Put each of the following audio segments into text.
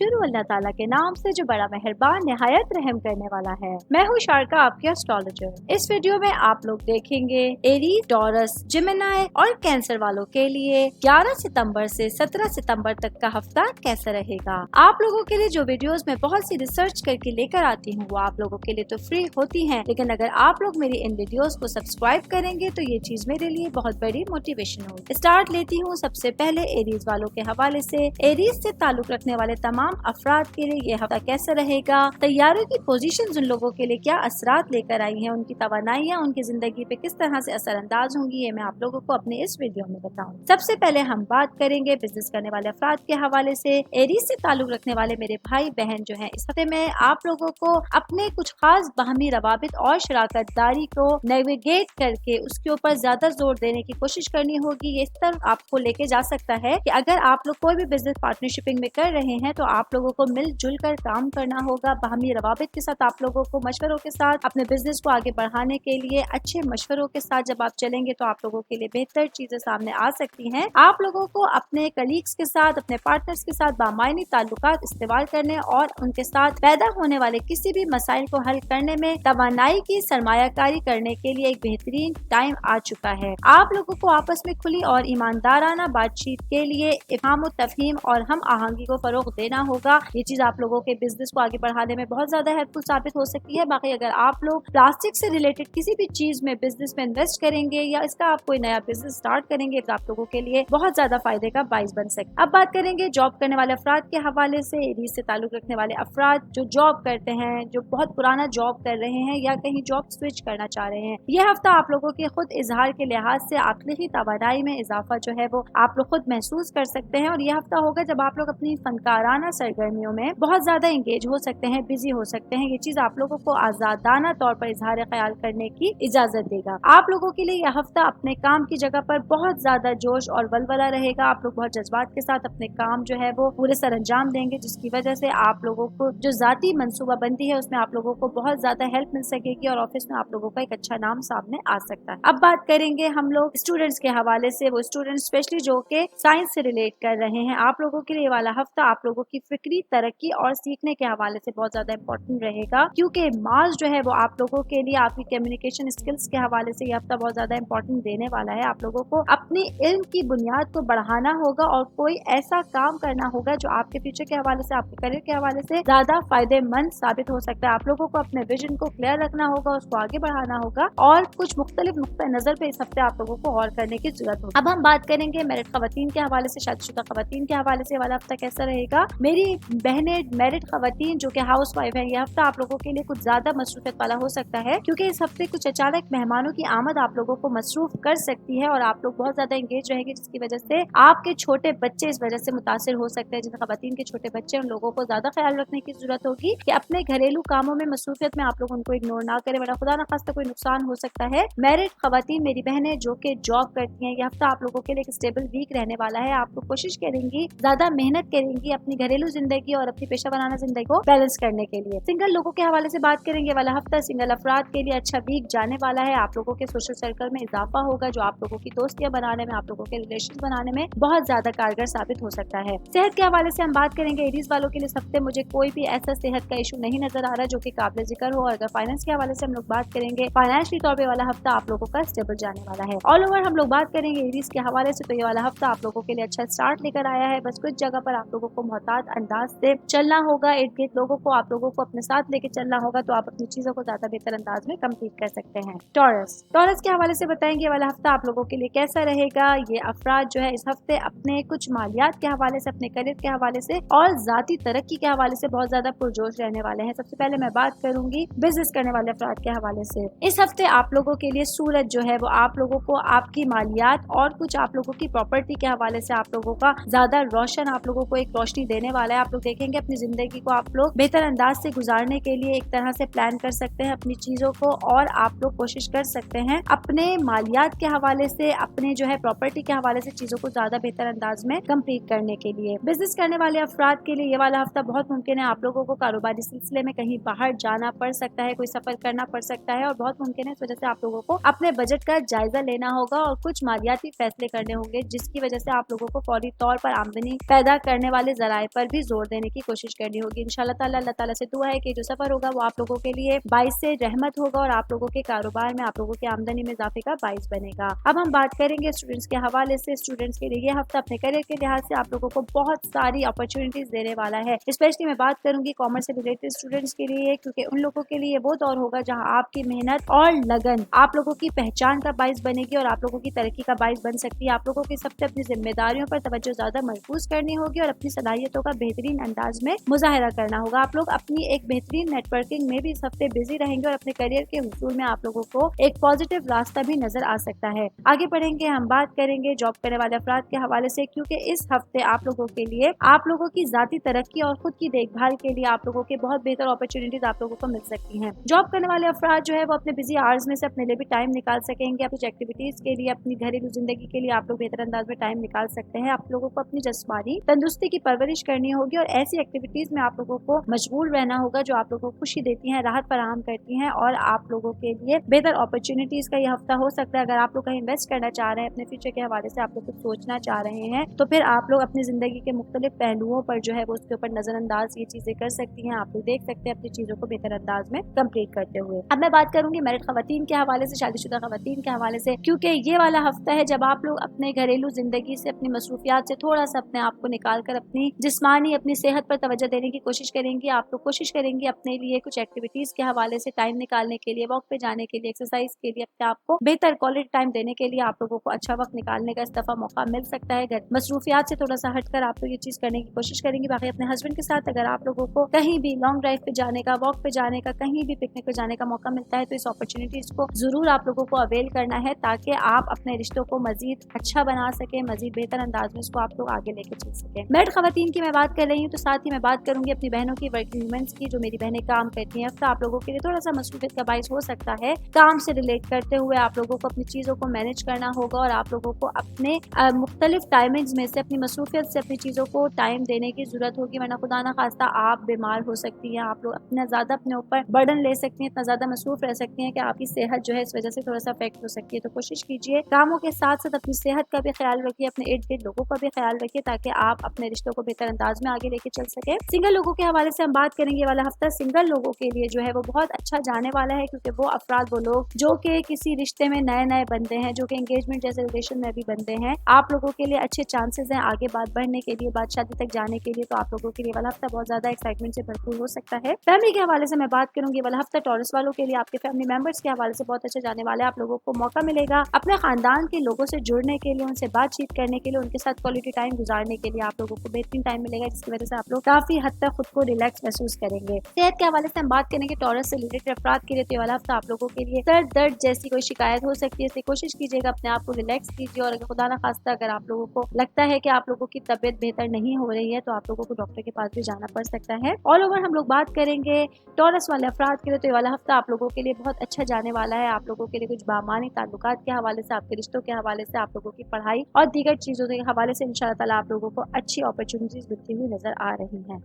شروع اللہ تعالیٰ کے نام سے جو بڑا مہربان نہایت رحم کرنے والا ہے۔ میں ہوں شارکا، آپ کی اسٹرالوجر۔ اس ویڈیو میں آپ لوگ دیکھیں گے ایریز، ٹورس، جیمنائی اور کینسر والوں کے لیے 11 ستمبر سے 17 ستمبر تک کا ہفتہ کیسا رہے گا۔ آپ لوگوں کے لیے جو ویڈیوز میں بہت سی ریسرچ کر کے لے کر آتی ہوں وہ آپ لوگوں کے لیے تو فری ہوتی ہیں، لیکن اگر آپ لوگ میری ان ویڈیوز کو سبسکرائب کریں گے تو یہ چیز میرے لیے بہت بڑی موٹیویشن ہوگی۔ اسٹارٹ لیتی ہوں سب سے پہلے ایریز والوں کے حوالے سے۔ ایریز سے تعلق رکھنے والے تمام افراد کے لیے یہ ہفتہ کیسا رہے گا، طیاروں کی پوزیشنز ان لوگوں کے لیے کیا اثرات لے کر آئی ہیں، ان کی توانائیاں ان کی زندگی پہ کس طرح سے اثر انداز ہوں گی، یہ میں آپ لوگوں کو اپنے اس ویڈیو میں بتاؤں۔ سب سے پہلے ہم بات کریں گے بزنس کرنے والے افراد کے حوالے سے۔ ایریز سے تعلق رکھنے والے میرے بھائی بہن جو ہیں، اس ہفتے میں آپ لوگوں کو اپنے کچھ خاص باہمی روابط اور شراکت داری کو نیویگیٹ کر کے اس کے اوپر زیادہ زور دینے کی کوشش کرنی ہوگی۔ یہ اس طرح آپ کو لے کے جا سکتا ہے کہ اگر آپ لوگ کوئی بھی بزنس پارٹنرشپنگ میں کر رہے ہیں تو آپ لوگوں کو مل جل کر کام کرنا ہوگا، باہمی روابط کے ساتھ آپ لوگوں کو مشوروں کے ساتھ اپنے بزنس کو آگے بڑھانے کے لیے اچھے مشوروں کے ساتھ جب آپ چلیں گے تو آپ لوگوں کے لیے بہتر چیزیں سامنے آ سکتی ہیں۔ آپ لوگوں کو اپنے کلیگز کے ساتھ، اپنے پارٹنرز کے ساتھ بامعنی تعلقات استوار کرنے اور ان کے ساتھ پیدا ہونے والے کسی بھی مسائل کو حل کرنے میں توانائی کی سرمایہ کاری کرنے کے لیے ایک بہترین ٹائم آ چکا ہے۔ آپ لوگوں کو آپس میں کھلی اور ایماندارانہ بات چیت کے لیے افہام و تفہیم اور ہم آہنگی کو فروغ دینا ہوگا۔ یہ چیز آپ لوگوں کے بزنس کو آگے بڑھانے میں بہت زیادہ ہیلپ فل ثابت ہو سکتی ہے۔ باقی اگر آپ لوگ پلاسٹک سے ریلیٹڈ کسی بھی چیز میں بزنس میں انویسٹ کریں گے یا اس کا آپ کوئی نیا بزنس سٹارٹ کریں گے تو آپ لوگوں کے لیے بہت زیادہ فائدے کا باعث بن سکتا ہے۔ اب بات کریں گے جاب کرنے والے افراد کے حوالے سے۔ ایریز سے تعلق رکھنے والے افراد جو جاب کرتے ہیں، جو بہت پرانا جاب کر رہے ہیں یا کہیں جاب سوئچ کرنا چاہ رہے ہیں، یہ ہفتہ آپ لوگوں کے خود اظہار کے لحاظ سے عقلی توانائی میں اضافہ جو ہے وہ آپ لوگ خود محسوس کر سکتے ہیں، اور یہ ہفتہ ہوگا جب آپ لوگ اپنی فنکارانہ سرگرمیوں میں بہت زیادہ انگیج ہو سکتے ہیں، بزی ہو سکتے ہیں۔ یہ چیز آپ لوگوں کو آزادانہ طور پر اظہار خیال کرنے کی اجازت دے گا۔ آپ لوگوں کے لیے یہ ہفتہ اپنے کام کی جگہ پر بہت زیادہ جوش اور ولولہ رہے گا۔ آپ لوگ بہت جذبات کے ساتھ اپنے کام جو ہے وہ پورے سر انجام دیں گے، جس کی وجہ سے آپ لوگوں کو جو ذاتی منصوبہ بندی ہے اس میں آپ لوگوں کو بہت زیادہ ہیلپ مل سکے گی اور آفس میں آپ لوگوں کا ایک اچھا نام سامنے آ سکتا ہے۔ اب بات کریں گے ہم لوگ اسٹوڈنٹس کے حوالے سے۔ وہ اسٹوڈنٹس اسپیشلی جو کہ سائنس سے ریلیٹ کر رہے ہیں، آپ لوگوں کے لیے والا ہفتہ آپ لوگوں کی فکری ترقی اور سیکھنے کے حوالے سے بہت زیادہ امپورٹنٹ رہے گا، کیونکہ مارس جو ہے وہ آپ لوگوں کے لیے آپ کی کمیونیکیشن اسکلس کے حوالے سے یہ ہفتہ بہت زیادہ امپورٹنٹ دینے والا ہے۔ آپ لوگوں کو اپنی علم کی بنیاد کو بڑھانا ہوگا اور کوئی ایسا کام کرنا ہوگا جو آپ کے فیوچر کے حوالے سے، آپ کے کریئر کے حوالے سے زیادہ فائدہ مند ثابت ہو سکتا ہے۔ آپ لوگوں کو اپنے ویژن کو کلیئر رکھنا ہوگا، اس کو آگے بڑھانا ہوگا اور کچھ مختلف نقطۂ نظر پہ اس ہفتے آپ لوگوں کو غور کرنے کی ضرورت ہوگی۔ اب ہم بات کریں گے میرٹ خواتین کے حوالے سے، شادی شدہ خواتین کے حوالے سے والا ہفتہ کیسا رہے گا۔ میری بہنیں میرٹ خواتین جو کہ ہاؤس وائف ہیں، یہ ہفتہ آپ لوگوں کے لیے کچھ زیادہ مصروفیت والا ہو سکتا ہے، کیونکہ اس ہفتے کچھ اچانک مہمانوں کی آمد آپ لوگوں کو مصروف کر سکتی ہے اور آپ لوگ بہت زیادہ انگیج رہیں گے، جس کی وجہ سے آپ کے چھوٹے بچے اس وجہ سے متاثر ہو سکتے ہیں۔ جن خواتین کے چھوٹے بچے، ان لوگوں کو زیادہ خیال رکھنے کی ضرورت ہوگی کہ اپنے گھریلو کاموں میں مصروفیت میں آپ لوگ ان کو اگنور نہ کریں، ورنہ خدا نخواستہ کوئی نقصان ہو سکتا ہے۔ میرٹ خواتین میری بہنیں جو کہ جاب کرتی ہیں، یہ ہفتہ آپ لوگوں کے لیے ایک اسٹیبل ویک رہنے والا ہے۔ آپ لوگ کوشش کریں گی، زیادہ محنت کریں گی اپنی گھریلو زندگی اور اپنی پیشہ ورانہ زندگی کو بیلنس کرنے کے لیے۔ سنگل لوگوں کے حوالے سے بات کریں گے، والا ہفتہ سنگل افراد کے لیے اچھا ویک جانے والا ہے۔ آپ لوگوں کے سوشل سرکل میں اضافہ ہوگا، جو آپ لوگوں کی دوستیاں بنانے میں، آپ لوگوں کے ریلیشن بنانے میں بہت زیادہ کارگر ثابت ہو سکتا ہے۔ صحت کے حوالے سے ہم بات کریں گے، ایریز والوں کے لیے اس ہفتے مجھے کوئی بھی ایسا صحت کا ایشو نہیں نظر آ رہا جو کہ قابل ذکر ہو۔ اور اگر فائنانس کے حوالے سے ہم لوگ بات کریں گے، فائنانشلی طور پہ والا ہفتہ آپ لوگوں کا اسٹیبل جانے والا ہے۔ آل اوور ہم لوگ بات کریں گے ایریز کے حوالے سے، تو یہ والا ہفتہ آپ لوگوں کے لیے اچھا اسٹارٹ لے کر آیا ہے۔ بس کچھ جگہ پر آپ لوگوں کو محتاط انداز سے چلنا ہوگا، ارد گرد لوگوں کو آپ لوگوں کو اپنے ساتھ لے کے چلنا ہوگا، تو آپ اپنی چیزوں کو زیادہ بہتر انداز میں کمپلیٹ کر سکتے ہیں۔ ٹورس کے حوالے سے بتائیں گے والا ہفتہ آپ لوگوں کے لیے کیسا رہے گا۔ یہ افراد جو ہے اس ہفتے اپنے کچھ مالیات کے حوالے سے، اپنے کریئر کے حوالے سے اور ذاتی ترقی کے حوالے سے بہت زیادہ پرجوش رہنے والے ہیں۔ سب سے پہلے میں بات کروں گی بزنس کرنے والے افراد کے حوالے سے۔ اس ہفتے آپ لوگوں کے لیے سورج جو ہے وہ آپ لوگوں کو آپ کی مالیات اور کچھ آپ لوگوں کی پراپرٹی کے حوالے سے آپ لوگوں کا زیادہ روشن، آپ لوگوں کو ایک روشنی دینے والا ہے۔ آپ لوگ دیکھیں گے اپنی زندگی کو آپ لوگ بہتر انداز سے گزارنے کے لیے ایک طرح سے پلان کر سکتے ہیں اپنی چیزوں کو، اور آپ لوگ کوشش کر سکتے ہیں اپنے مالیات کے حوالے سے، اپنے جو ہے پراپرٹی کے حوالے سے چیزوں کو زیادہ بہتر انداز میں کمپلیٹ کرنے کے لیے۔ بزنس کرنے والے افراد کے لیے یہ والا ہفتہ بہت ممکن ہے آپ لوگوں کو کاروباری سلسلے میں کہیں باہر جانا پڑ سکتا ہے، کوئی سفر کرنا پڑ سکتا ہے، اور بہت ممکن ہے اس وجہ سے آپ لوگوں کو اپنے بجٹ کا جائزہ لینا ہوگا اور کچھ مالیاتی فیصلے کرنے ہوں گے، جس کی وجہ سے آپ لوگوں کو فوری طور پر آمدنی پیدا کرنے والے ذرائع پر पर भी जोर देने की कोशिश करनी होगी। इंशाल्लाह ताला अल्लाह ताला से दुआ है कि जो सफर होगा वो आप लोगों के लिए बाइस से रहमत होगा और आप लोगों के कारोबार में, आप लोगों की आमदनी में इजाफे का बाइस बनेगा। अब हम बात करेंगे स्टूडेंट्स के हवाले से। स्टूडेंट्स के लिए ये हफ्ता अपने करियर के लिहाज से आप लोगों को बहुत सारी अपॉर्चुनिटीज देने वाला है। स्पेशली मैं बात करूंगी कॉमर्स से रिलेटेड स्टूडेंट्स के लिए, क्योंकि उन लोगों के लिए वो दौर होगा जहां आपकी मेहनत और लगन आप लोगों की पहचान का बाइस बनेगी और आप लोगों की तरक्की का बाइस बन सकती है। आप लोगों की सबसे अपनी जिम्मेदारियों पर तवज्जो ज्यादा मरकूज करनी होगी और अपनी सलाहियतों का बेहतरीन अंदाज में मुजाहिरा करना होगा। आप लोग अपनी एक बेहतरीन नेटवर्किंग में भी इस हफ्ते बिजी रहेंगे और अपने करियर के हुसूल में आप लोगों को एक पॉजिटिव रास्ता भी नजर आ सकता है। आगे बढ़ेंगे, हम बात करेंगे जॉब करने वाले अफराद के हवाले से, क्योंकि इस हफ्ते आप लोगों के लिए आप लोगों की जाती तरक्की और खुद की देखभाल के लिए आप लोगों के बहुत बेहतर अपॉर्चुनिटीज आप लोगों को मिल सकती हैं। जॉब करने वाले अफराद जो है वो अपने बिजी आवर्स में से अपने लिए भी टाइम निकाल सकेंगे। कुछ एक्टिविटीज के लिए, अपनी घरेलू जिंदगी के लिए आप लोग बेहतर अंदाज में टाइम निकाल सकते हैं। आप लोगों को अपनी जिस्मानी तंदुरुस्ती की परवरिश करनी होगी और ऐसी एक्टिविटीज में आप लोगों को मशगूल रहना होगा जो आप लोगों को खुशी देती हैं, राहत फराहम करती हैं और आप लोगों के लिए बेहतर अपॉर्चुनिटीज का ये हफ्ता हो सकता है। अगर आप लोग कहीं इन्वेस्ट करना चाह रहे हैं, अपने फ्यूचर के हवाले से आप लोग कुछ सोचना चाह रहे हैं, तो फिर आप लोग अपनी जिंदगी के मुख्तलिफ पहलुओं पर जो है वो उसके ऊपर नजरअंदाज ये चीजें कर सकती हैं। आप लोग देख सकते हैं अपनी चीजों को बेहतर अंदाज में कंप्लीट करते हुए। अब मैं बात करूंगी मैरिड खवातीन के हवाले से, शादीशुदा खवातीन के हवाले से, क्योंकि ये वाला हफ्ता है जब आप लोग अपने घरेलू जिंदगी से, अपनी मसरूफियात से थोड़ा सा अपने आप को निकाल कर अपनी जिस्मानी, अपनी सेहत पर तवज्जो देने की कोशिश करेंगी। आप लोग कोशिश करेंगी अपने लिए कुछ एक्टिविटीज के हवाले से टाइम निकालने के लिए, वॉक पे जाने के लिए, एक्सरसाइज के लिए, अपने आप को बेहतर क्वालिटी टाइम देने के लिए आप लोगों को अच्छा वक्त निकालने का इस दफा मौका मिल सकता है। मसरूफियात से थोड़ा सा हटकर आप लोग ये चीज करने की कोशिश करेंगे। बाकी अपने हस्बैंड के साथ अगर आप लोगों को कहीं भी लॉन्ग ड्राइव पे जाने का, वॉक पे जाने का, कहीं भी पिकनिक पे जाने का मौका मिलता है तो इस अपॉर्चुनिटीज को जरूर आप लोगों को अवेल करना है ताकि आप अपने रिश्तों को मजीद अच्छा बना सके, मजीद बेहतर अंदाज में इसको आप लोग आगे लेके चल सके। मैरिड खवातीन की मैं बात कर रही हूँ तो साथ ही मैं बात करूंगी अपनी बहनों की, वर्किंग वुमेन्स की, जो मेरी बहनें काम करती हैं। हफ्ता आप लोगों के लिए थोड़ा सा मसरूफियत का बाइस हो सकता है। काम से रिलेट करते हुए आप लोगों को अपनी चीजों को मैनेज करना होगा और आप लोगों को अपने मुख्तलिफ टाइमिंग्स में से अपनी मसरूफियत से अपनी चीजों को टाइम देने की जरूरत होगी, वरना खुदा ना खास्ता आप बीमार हो सकती हैं। आप लोग इतना ज्यादा अपने ऊपर बर्डन ले सकती हैं, इतना ज्यादा मसरूफ रह सकती हैं कि आपकी सेहत जो है इस वजह से थोड़ा सा अफेक्ट हो सकती है। तो कोशिश कीजिए कामों के साथ साथ अपनी सेहत का भी ख्याल रखिए, अपने इर्द गिर्द लोगों का भी ख्याल रखिए ताकि आप अपने रिश्तों को बेहतर अंदाज में आगे लेके चल सके। सिंगल लोगों के हवाले से हम बात करेंगे। वाला हफ्ता सिंगल लोगों के लिए जो है वो बहुत अच्छा जाने वाला है, क्योंकि वो अफराद, वो लोग जो कि किसी रिश्ते में नए नए बंदे हैं, जो कि एंगेजमेंट जैसे रिलेशन में भी बंदे हैं, आप लोगों के लिए अच्छे चांसेस हैं आगे बात बढ़ने के लिए, बात शादी तक जाने के लिए। तो आप लोगों के लिए वाला हफ्ता बहुत ज्यादा एक्साइटमेंट से भरपूर हो सकता है। फैमिली के हवाले से मैं बात करूंगी। वाला हफ्ता टॉरस वालों के लिए आपके फैमिली मेंबर्स के हवाले से बहुत अच्छा जाने वाला है। आप लोगों को मौका मिलेगा अपने खानदान के लोगों से जुड़ने के लिए, उनसे बातचीत करने के लिए, उनके साथ क्वालिटी टाइम गुजारने के लिए आप लोगों को बेहतरीन टाइम मिलेगा, जिसकी वजह से आप लोग काफी हद तक खुद को रिलैक्स महसूस करेंगे। सेहत के हवाले से हम बात करेंगे। टॉरस से रिलेटेड अफराद के लिए तो वाला हफ्ता आप लोगों के लिए सर दर्द जैसी कोई शिकायत हो सकती है, इसलिए कोशिश कीजिएगा अपने आप को रिलैक्स कीजिए। और खुदा ना खास्ता अगर आप लोगों को लगता है कि आप लोगों की तबीयत बेहतर नहीं हो रही है तो आप लोगों को डॉक्टर के पास भी जाना पड़ सकता है। ऑल ओवर हम लोग बात करेंगे टॉरस वाले अफराद के लिए तो वाला हफ्ता आप लोगों के लिए बहुत अच्छा जाने वाला है। आप लोगों के लिए कुछ बामानी ताल्लुकात के हवाले से, आपके रिश्तों के हवाले से, आप लोगों की पढ़ाई और दीगर चीजों के हवाले से इंशाअल्लाह ताला आप लोगों को अच्छी अपॉर्चुनिटीज मिलती हुई नजर आ रही हैं।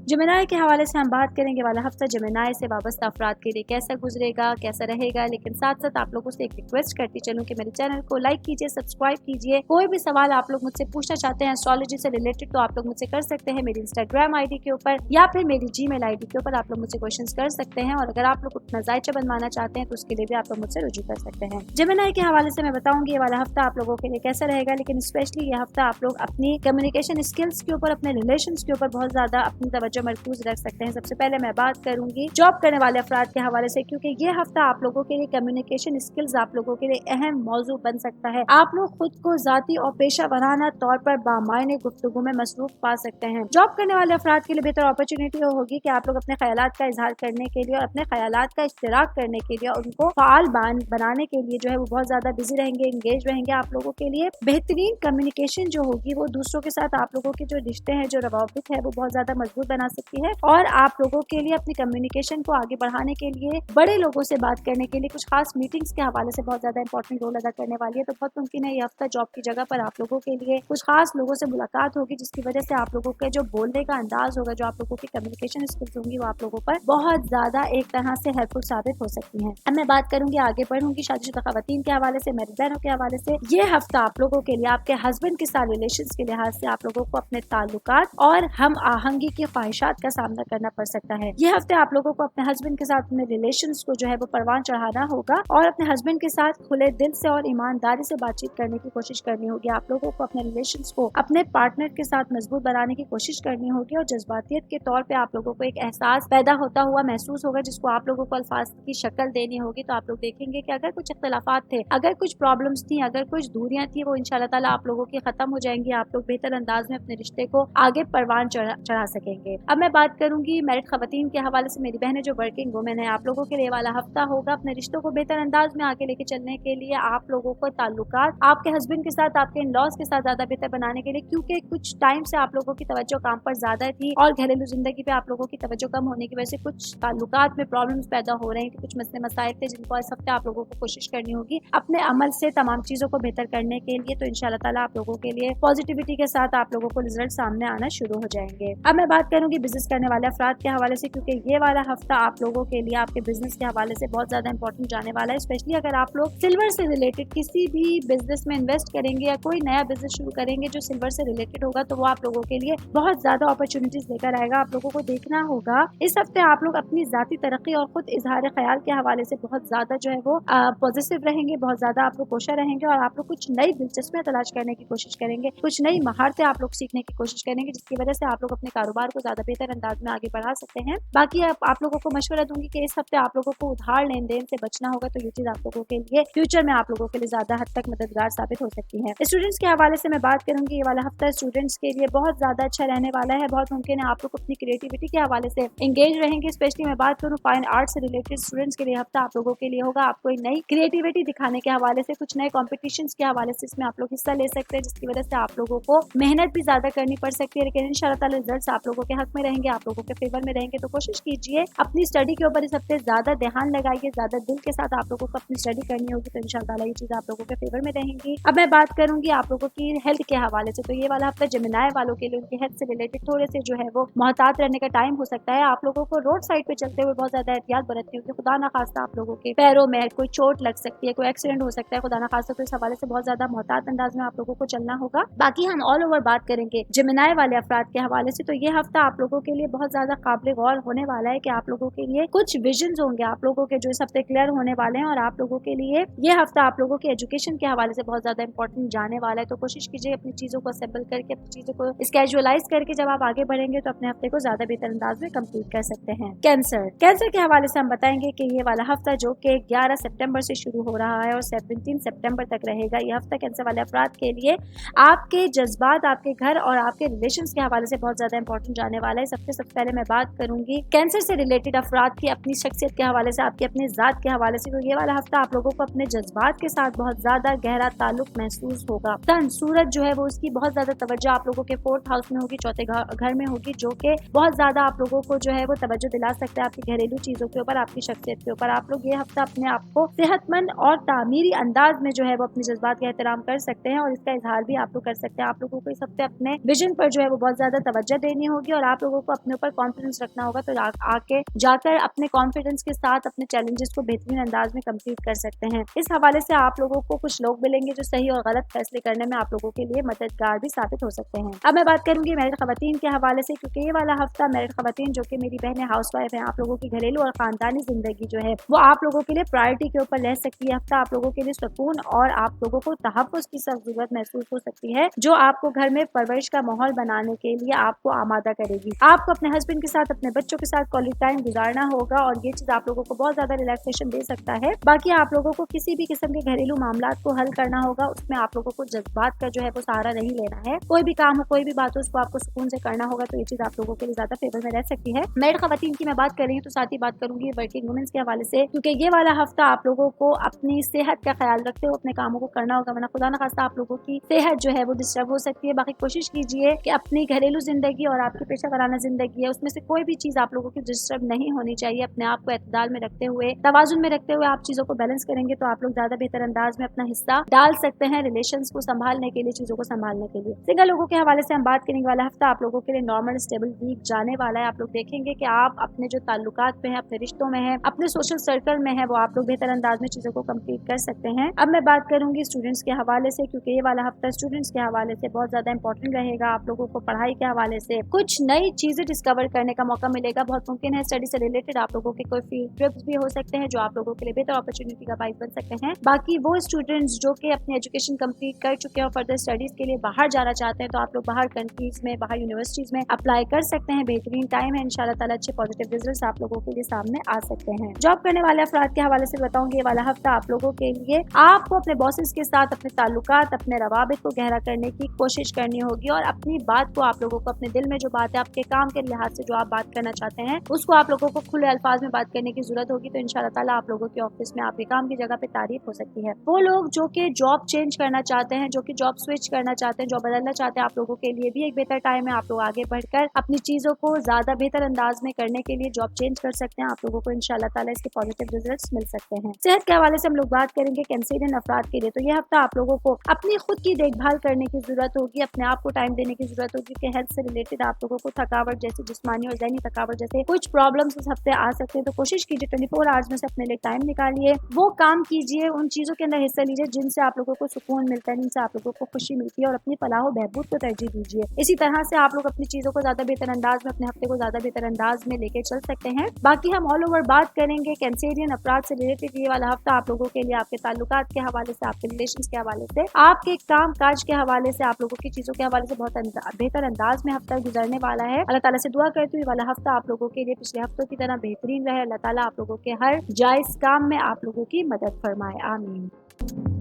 जिमिनाई के हवाले से हम बात करेंगे। वाला हफ्ता जिमिनाई से वाबस्ता अफराद के लिए कैसा गुजरेगा, कैसा रहेगा, लेकिन साथ साथ आप लोगों से एक रिक्वेस्ट करती चलूं कि मेरे चैनल को लाइक कीजिए, सब्सक्राइब कीजिए। कोई भी सवाल आप लोग मुझसे पूछना चाहते हैं एस्ट्रोलॉजी से रिलेटेड तो आप लोग मुझसे कर सकते हैं मेरी इंस्टाग्राम आईडी के ऊपर या फिर मेरी जीमेल आईडी के ऊपर आप लोग मुझसे क्वेश्चंस कर सकते हैं। और अगर आप लोग कुछ नज़ायचा बनवाना चाहते हैं तो उसके लिए भी आप लोग मुझसे रुजू कर सकते हैं। जिमिनाई के हवाले से मैं बताऊंगी ये वाला हफ्ता आप लोगों के लिए कैसा रहेगा, लेकिन स्पेशली ये हफ्ता आप लोग अपनी कम्युनिकेशन स्किल्स के ऊपर, अपने रिलेशंस के ऊपर बहुत ज्यादा अपनी तवज्जो मरकूज रख सकते हैं। सबसे पहले मैं बात करूंगी जॉब करने वाले अफराद के हवाले से, क्योंकि ये हफ्ता आप लोगों के लिए कम्युनिकेशन स्किल्स आप लोगों के लिए अहम मौजू बन सकता है। आप लोग खुद को जाती और पेशा वराना तौर पर बामायने गुफ्तगू में मसरूफ पा सकते हैं। जॉब करने वाले अफराद के लिए बेहतर अपॉर्चुनिटी होगी कि आप लोग अपने ख्यालात का इजहार करने के लिए और अपने ख्यालात का इश्तिराक करने के लिए और उनको फाल बनाने के लिए जो है वो बहुत ज्यादा बिजी रहेंगे, इंगेज रहेंगे। आप लोगों के लिए बेहतरीन कम्युनिकेशन जो होगी वो दूसरों के साथ आप लोगों के जो रिश्ते हैं, जो रवाबित है वो बहुत ज्यादा मजबूत बना सकती है। और आप लोगों के लिए अपनी कम्युनिकेशन को आगे बढ़ाने के लिए, बड़े लोगों से बात करने के लिए, कुछ खास मीटिंग्स के हवाले से बहुत ज्यादा इंपॉर्टेंट रोल अदा करने वाली है। तो बहुत मुमकिन है ये हफ्ता जॉब की जगह पर आप लोगों के लिए कुछ खास लोगों से मुलाकात होगी, जिसकी वजह से आप लोगों के जो बोलने का अंदाज होगा, जो आप लोगों की कम्युनिकेशन स्किल्स होंगी, वो आप लोगों पर बहुत ज्यादा एक तरह से हेल्पफुल साबित हो सकती हैं। अब मैं बात करूंगी, आगे बढ़ूंगी शादीशुदा खवातीन के हवाले से, मैरिड बहनों के हवाले से। ये हफ्ता आप लोगों के लिए आपके हस्बैंड के साथ रिलेशंस के लिहाज से आप लोगों को अपने ताल्लुक ताल्लुकात और हम आहंगी की ख्वाहिशात का सामना करना पड़ सकता है। ये हफ्ते आप लोगों को अपने हस्बैंड के साथ अपने रिलेशंस को जो है वो परवान चढ़ाना होगा और अपने हस्बैंड के साथ खुले दिल से और ईमानदारी से बातचीत करने की कोशिश करनी होगी। आप लोगों को अपने रिलेशंस को अपने पार्टनर के साथ मजबूत बनाने की कोशिश करनी होगी और जज्बातियत के तौर पे आप लोगों को एक एहसास पैदा होता हुआ महसूस होगा जिसको आप लोगों को अल्फाज की शक्ल देनी होगी। तो आप लोग देखेंगे कि अगर कुछ इख्तिलाफात थे, अगर कुछ प्रॉब्लम्स थी, अगर कुछ दूरियां थी, वो इंशाल्लाह ताला आप लोगों की खत्म हो जाएंगी। आप लोग बेहतर अंदाज में अपने रिश्ते को आगे परवान चढ़ा सकेंगे। अब मैं बात करूंगी मैरिड खवातीन के हवाले से। मेरी बहनें जो वर्किंग वुमेन है, आप लोगों के लिए वाला हफ्ता होगा अपने रिश्तों को बेहतर अंदाज में आगे लेके चलने के लिए। आप लोगों को ताल्लुकात आपके हस्बैंड के साथ, आपके इन लॉज के साथ ज्यादा बेहतर बनाने के लिए, क्योंकि कुछ टाइम से आप लोगों की तवज्जो काम पर ज्यादा थी और घरेलू जिंदगी पे आप लोगों की तवज्जो कम होने की वजह से कुछ ताल्लुकात में प्रॉब्लम्स पैदा हो रहे हैं कि कुछ मसले मसाइल थे जिनको इस हफ्ते आप लोगों को कोशिश करनी होगी अपने अमल से तमाम चीजों को बेहतर करने के लिए। तो इंशाल्लाह ताला आप लोगों के लिए पॉजिटिविटी के साथ आप लोगों को रिजल्ट सामने आना शुरू हो जाएंगे। अब मैं बात करूंगी बिजनेस करने वाले अफराद के हवाले से, क्योंकि ये वाला हफ्ता आप लोगों के लिए आपके बिजनेस के हवाले से बहुत ज्यादा इंपॉर्टेंट जाने वाला है। स्पेशली अगर आप लोग सिल्वर से रिलेटेड किसी भी बिजनेस में इन्वेस्ट करेंगे या कोई नया बिजनेस शुरू करेंगे जो सिल्वर से रिलेटेड होगा, तो वो आप लोगों के लिए बहुत ज्यादा अपॉर्चुनिटीज लेकर आएगा। आप लोगों को देखना होगा इस हफ्ते आप लोग अपनी जाती तरक्की और खुद इजहार ख्याल के हवाले से बहुत ज्यादा जो है वो पॉजिटिव रहेंगे, बहुत ज्यादा आप लोग कोशा रहेंगे और आप लोग कुछ नई दिलचस्पियां तलाश करने की कोशिश करेंगे, कुछ नई महारतें आप लोग सीखने की कोशिश करेंगे जिसकी वजह से आप लोग अपने कारोबार को ज्यादा बेहतर अंदाज में आगे बढ़ा सकते हैं। बाकी आप लोगों को मशवरा दूंगी कि इस हफ्ते आप लोगों को उधार लेन देन से बचना होगा, तो ये चीज आप लोगों के लिए फ्यूचर में आप लोगों के लिए ज्यादा हद तक मददगार साबित हो सकती है। स्टूडेंट्स के हवाले से मैं बात करूंगी, ये वाला हफ्ता स्टूडेंट्स के लिए बहुत ज्यादा अच्छा रहने वाला है। बहुत मुमकिन है आप लोग अपनी क्रिएटिविटी के हवाले से एंगेज रहेंगे। स्पेशली मैं बात करूँ फाइन आर्ट से रिलेटेड स्टूडेंट्स के लिए हफ्ता आप लोगों के लिए होगा। आप कोई नई क्रिएटिविटी दिखाने के हवाले से, कुछ नए कॉम्पिटिशन्स के हवाले से इसमें आप लोग हिस्सा ले सकते हैं, जिसकी वजह से आप लोगों को मेहनत भी ज्यादा करनी पड़ सकती है, लेकिन इंशाल्लाह ताला रिजल्ट्स आप लोगों के हक में रहेंगे, आप लोगों के फेवर में रहेंगे। तो कोशिश कीजिए अपनी स्टडी के ऊपर इस हफ्ते ज्यादा ध्यान लगाइए, ज्यादा दिल के साथ आप लोगों को अपनी स्टडी करनी होगी, तो इंशाल्लाह ताला ये चीज आप लोगों के फेवर में रहेंगी। अब मैं बात करूंगी आप लोगों की हेल्थ के हवाले से। तो ये वाला हफ्ता जेमिनाई वालों के लिए उनकी हेल्थ से रिलेटेड थोड़े से जो है वो मोहतात रहने का टाइम हो सकता है। आप लोगों को रोड साइड पे चलते हुए बहुत ज्यादा एहतियात बरतनी होगी। खुदा ना खास्ता आप लोगों के पैरों में कोई चोट लग सकती है, कोई एक्सीडेंट हो सकता है, खुदा ना खास्ता, तो इस हवाले से बहुत ज्यादा मोहतात अंदाज में आप लोगों को चलना होगा। बाकी हम ऑल ओवर बात करेंगे जेमिनाई वाले अफराद के हवाले से। तो ये हफ्ता आप लोगों के लिए बहुत ज्यादा काबिल गौर होने वाला है कि आप लोगों के लिए कुछ विजन्स होंगे आप लोगों के जो इस हफ्ते क्लियर होने वाले हैं, और आप लोगों के लिए ये हफ्ता आप लोगों के एजुकेशन के हवाले से बहुत ज्यादा इंपॉर्टेंट जाने वाला है। तो कोशिश कीजिए अपनी चीजों को असेंबल करके, अपनी चीजों को स्केजुअलाइज करके जब आप आगे बढ़ेंगे तो अपने हफ्ते को ज्यादा बेहतर अंदाज में कंप्लीट कर सकते हैं। कैंसर के हवाले से हम बताएंगे कि ये वाला हफ्ता जो कि 11 सितंबर से शुरू हो रहा है और 17 सितंबर तक रहेगा, ये हफ्ता कैंसर वाले अफराद के लिए आपके जज्बात, आपके घर और आपके रिलेशंस के हवाले से बहुत ज्यादा इंपॉर्टेंट जाने वाला है। सबसे पहले मैं बात करूंगी कैंसर से रिलेटेड अफराद की अपनी शख्सियत के हवाले से, आपकी अपनी जात के हवाले से। तो ये वाला हफ्ता आप लोगों को अपने जज्बात के साथ बहुत ज्यादा गहरा ताल्लुक महसूस होगा। धन सूरत जो है वो उसकी बहुत ज्यादा तवज्जो आप लोगों के 4th हाउस में होगी, चौथे घर में होगी, जो कि बहुत ज्यादा आप लोगों को जो है वो तवज्जो दिला सकता है आपकी घरेलू चीजों के ऊपर, आपकी शख्सियत के ऊपर। आप लोग ये हफ्ता अपने आप को सेहतमंद और तामीरी अंदाज में जो है वो अपने जज्बात का एहतराम कर सकते हैं और इसका इजहार भी आप लोग कर सकते हैं। आप लोगों को इस हफ्ते अपने विजन पर जो है वो बहुत ज्यादा तवज्जो देनी होगी और आप लोगों को अपने ऊपर कॉन्फिडेंस रखना होगा, तो आके जाकर अपने कॉन्फिडेंस के साथ अपने चैलेंजेस को बेहतरीन अंदाज में कंप्लीट कर सकते हैं। इस हवाले से आप लोगों को कुछ लोग मिलेंगे जो सही और गलत फैसले करने में आप लोगों के लिए मददगार भी साबित हो सकते हैं। अब मैं बात करूंगी मैरिड खवातीन के हवाले से, क्योंकि ये वाला हफ्ता मैरिड खवातीन जो कि मेरी बहनें हाउसवाइफ हैं, आप लोगों की घरेलू और खानदानी जिंदगी जो है वो आप लोगों के लिए प्रायोरिटी के ऊपर रह सकती है। हफ्ता आप लोगों के लिए सुकून और आप लोगों को तहफ़्फ़ुज़ की सख्त जरूरत महसूस हो सकती है, जो आपको घर में परवरिश का माहौल बनाने के लिए आपको आमादा करेगी। आपको अपने हस्बैंड के साथ, अपने बच्चों के साथ क्वालिटी टाइम गुजारना होगा और ये चीज आप लोगों को बहुत ज्यादा रिलैक्सेशन दे सकता है। बाकी आप लोगों को किसी भी किस्म के घरेलू मामलात को हल करना होगा, उसमें आप लोगों को जज्बात का जो है वो सहारा नहीं लेना है। कोई भी काम हो, कोई भी बात हो, उसको आपको सुकून से करना होगा, तो ये चीज आप लोगों के लिए ज्यादा फेवर में रह सकती है। मैरिड खवातीन की मैं बात कर रही हूँ तो साथ ही बात करूंगी वर्किंग वुमेन्स के हवाले से, क्योंकि ये वाला हफ्ता आप लोगों को अपनी सेहत का ख्याल रखते हुए अपने कामों को करना होगा, वरना खुदा न खास्ता आप लोगों की सेहत जो है वो डिस्टर्ब हो सकती है। बाकी कोशिश कीजिए कि अपनी घरेलू जिंदगी और आपकी पेशा वराना जिंदगी है उसमें से कोई भी चीज आप लोगों की डिस्टर्ब नहीं होनी चाहिए। अपने आप को एतदाल में रखते हुए, तवाजुन में रखते हुए आप चीजों को बैलेंस करेंगे तो आप लोग ज्यादा बेहतर अंदाज में अपना हिस्सा डाल सकते हैं रिलेशंस को संभालने के लिए, चीजों को संभालने के लिए। सिंगल लोगों के हवाले से हम बात करने वाला हफ्ता आप लोगों के लिए नॉर्मल स्टेबल वीक जाने वाला है। आप लोग देखेंगे कि आप अपने जो ताल्लुकात में है, अपने रिश्तों में है, अपने सोशल सर्कल में है, वो आप लोग बेहतर अंदाज में चीजों को कंप्लीट कर सकते हैं। अब मैं बात करूंगी स्टूडेंट्स के हवाले से, क्योंकि ये वाला हफ्ता स्टूडेंट्स के हवाले से बहुत ज्यादा इंपॉर्टेंट रहेगा। आप लोगों को पढ़ाई के हवाले से कुछ नई चीजें डिस्कवर करने का मौका मिलेगा। बहुत मुमकिन है स्टडी से रिलेटेड आप लोगों के कोई फील्ड ट्रिप्स भी हो सकते हैं जो आप लोगों के लिए बेहतर अपॉर्चुनिटी का बाइस बन सकते हैं। बाकी वो स्टूडेंट्स जो कि अपनी एजुकेशन कंप्लीट कर चुके हैं और फर्दर स्टडीज के लिए बाहर जाना चाहते हैं तो आप लोग बाहर कंट्रीज में, बाहर यूनिवर्सिटीज में अप्लाई कर सकते हैं। बेहतरीन टाइम है, इंशाल्लाह ताला अच्छे पॉजिटिव रिजल्ट्स आप लोगों के लिए सामने आ सकते हैं। जॉब करने वाले अफराद के हवाले से बताऊंगी, ये वाला हफ्ता आप लोगों के लिए आपको अपने बॉसेस के साथ अपने ताल्लुकात, अपने रवाबित को गहरा करने की कोशिश करनी होगी और अपनी बात को आप लोगों को अपने दिल में जो बात है, आपके काम के लिहाज से जो आप बात करना चाहते हैं उसको आप लोगों को खुले अल्फाज में बात करने की जरूरत होगी। तो इंशाल्लाह ताला आप लोगों के ऑफिस में आपके काम की जगह पे तारीफ हो सकती है। वो लोग जो कि जॉब चेंज करना चाहते हैं, जो कि जॉब स्विच करना चाहते हैं, जॉब बदलना चाहते हैं, आप लोगों के लिए भी एक बेहतर टाइम है। आप लोग आगे बढ़कर अपनी चीजों को ज्यादा बेहतर अंदाज में करने के लिए जॉब चेंज कर सकते हैं। आप लोगों को इंशाल्लाह ताला इसके पॉजिटिव रिजल्ट्स मिल सकते हैं। सेहत के हवाले से हम लोग बात करेंगे कैंसरियन अफराद के लिए, तो ये हफ्ता आप लोगों को अपनी खुद की देखभाल करने की जरूरत होगी, अपने आप को टाइम देने की जरूरत होगी कि हेल्थ से रिलेटेड आप लोगों को थकावट जैसे जिस्मानी और ज़हनी थकावट जैसे कुछ प्रॉब्लम्स इस हफ्ते आ सकते हैं। तो कोशिश कीजिए 24 आवर्स में से अपने लिए टाइम निकालिए, वो काम कीजिए, उन चीजों के अंदर हिस्सा लीजिए जिनसे आप लोगों को सुकून मिलता है, जिनसे आप लोगों को खुशी मिलती है और अपनी फलाह बहबूद को तरजीह दीजिए। इसी तरह से आप लोग अपनी चीजों को ज्यादा बेहतर अंदाज में, अपने हफ्ते को ज्यादा बेहतर अंदाज में लेके चल सकते हैं। बाकी हम ऑल ओवर बात करेंगे कैंसरियन अफराद से रिलेटेड। ये वाला हफ्ता आप लोगों के लिए आपके ताल्लुकात के हवाले से, आपके रिलेशंस के हवाले से, आपके काम काज के हवाले से, आप लोगों की चीजों के हवाले से बहुत बेहतर अंदाज में हफ्ता गुजरने वाला है। अल्लाह ताला से दुआ करती हूँ ये वाला हफ्ता आप लोगों के लिए पिछले हफ्तों की तरह बेहतरीन रहे। अल्लाह ताला आप लोगों के हर जायज काम में आप लोगों की मदद फरमाए। आमीन।